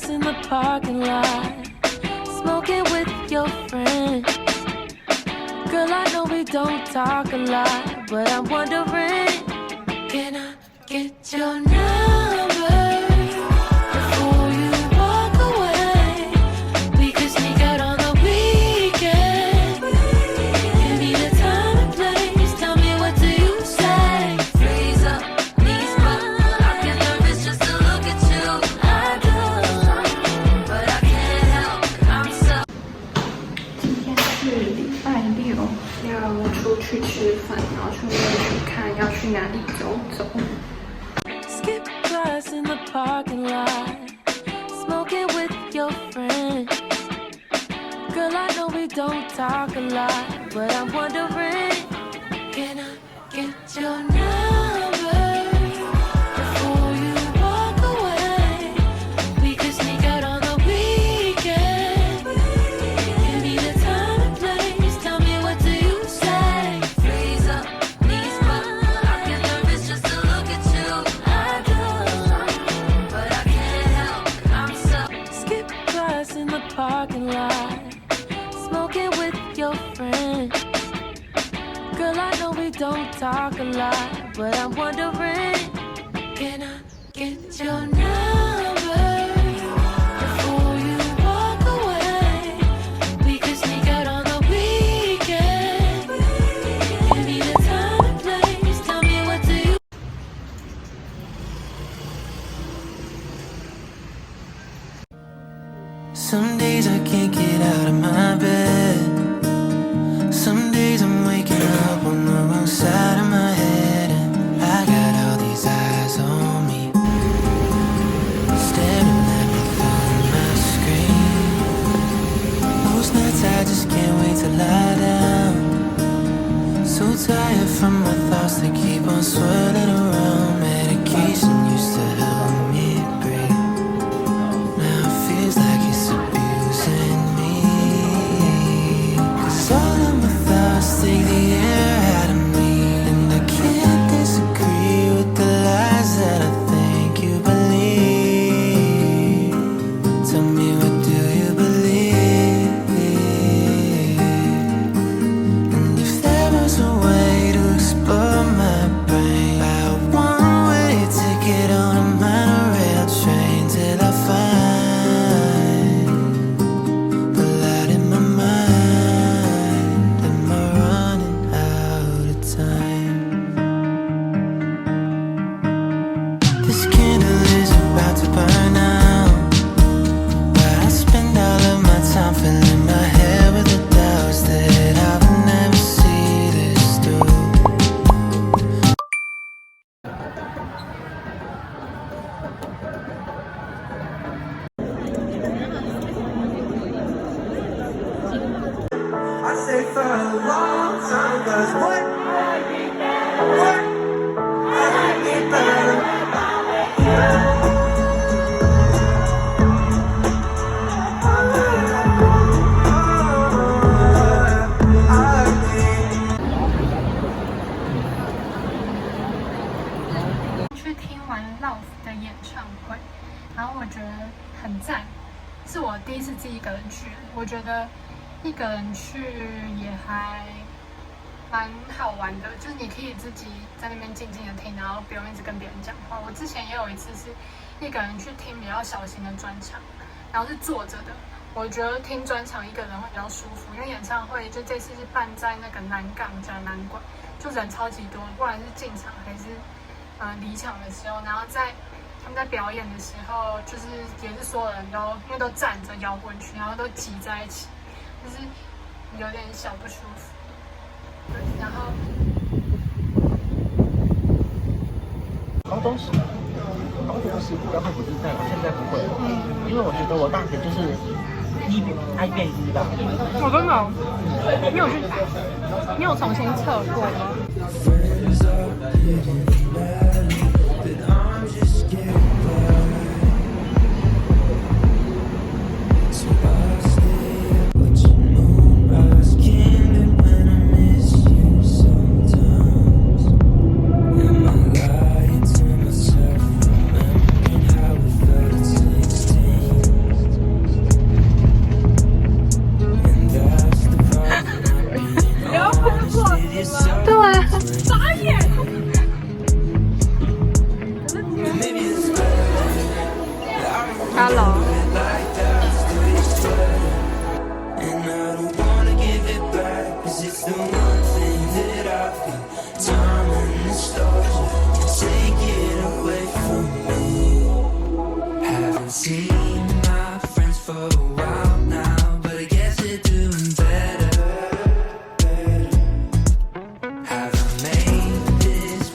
glass in the parking lot, smoking with your friends. Girl, I know we don't talk a lot, but I'm wondering, can I get your number before you walk away? We could sneak out on the weekend. Give me the time and place, tell me what do you say? Freeze up, knees up, I get nervous just to look at you. I do, but I can't help, I'm so. 今天是礼拜六，要出去吃饭，然后顺便去看要去哪里走走。Skip class in the parking lot, smoking with your friends. Girl, I know we don't talk a lot, but I'm wondering, can I get your number before you walk away? We could sneak out on the weekend. Give me the time and place, tell me what do you say? Freeze up, knees up, I get nervous just to look at you. I do, but I can't help, I'm so. Skip class in the parking lot, smoking with your friends. Girl, I know we don't talk a lot, but I'm wondering, can I get your number before you walk away? We could sneak out on the weekend. Give me the time and place, tell me what do you. Some days I can't get out of my bed. Some days I'm waking up on the wrong side of my head, and I got all these eyes on me, staring at me through my screen. Most nights I just can't wait to lie down. So tired from my thoughts that keep on swirling around. Medication used to help me breathe. Now it feels like it's abusing me. 'Cause all of my thoughts take the air out of me, and I can't disagree with the lies that I think you believe. Tell me, what do you believe? And if there was a way to explore my brain, buy a one-way ticket on a monorail train till I find the light in my mind. Am I running out of time? This candle is about to burn out, but I spend all of my time filling my head with the doubts that I will never see this through. 去听完 Lauv 的演唱会，然后我觉得很赞，是我第一次自己一个人去，我觉得一个人去也还蛮好玩的，就是你可以自己在那边静静的听，然后不用一直跟别人讲话。我之前也有一次是一个人去听比较小型的专场，然后是坐着的。我觉得听专场一个人会比较舒服，因为演唱会就这次是办在那个南港展览馆，就人超级多，不管是进场还是离场的时候，然后他们在表演的时候，就是也是所有人都因为都站着摇滚区，然后都挤在一起，就是有点小不舒服。对，然后高中时比较会不自在，我现在不会，因为我觉得我大学就是爱变一吧。我真的，你有重新测过吗？ Hello。And I don't wanna give it back, 'cause it's the one thing that I've got. Time and the stars can take it away from me. Haven't seen my friends for a while now, but I guess they're doing better. Haven't made this.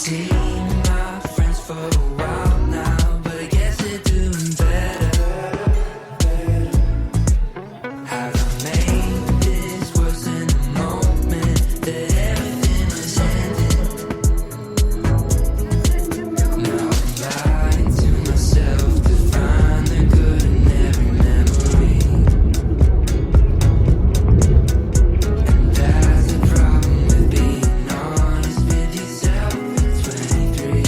Seen my friends for a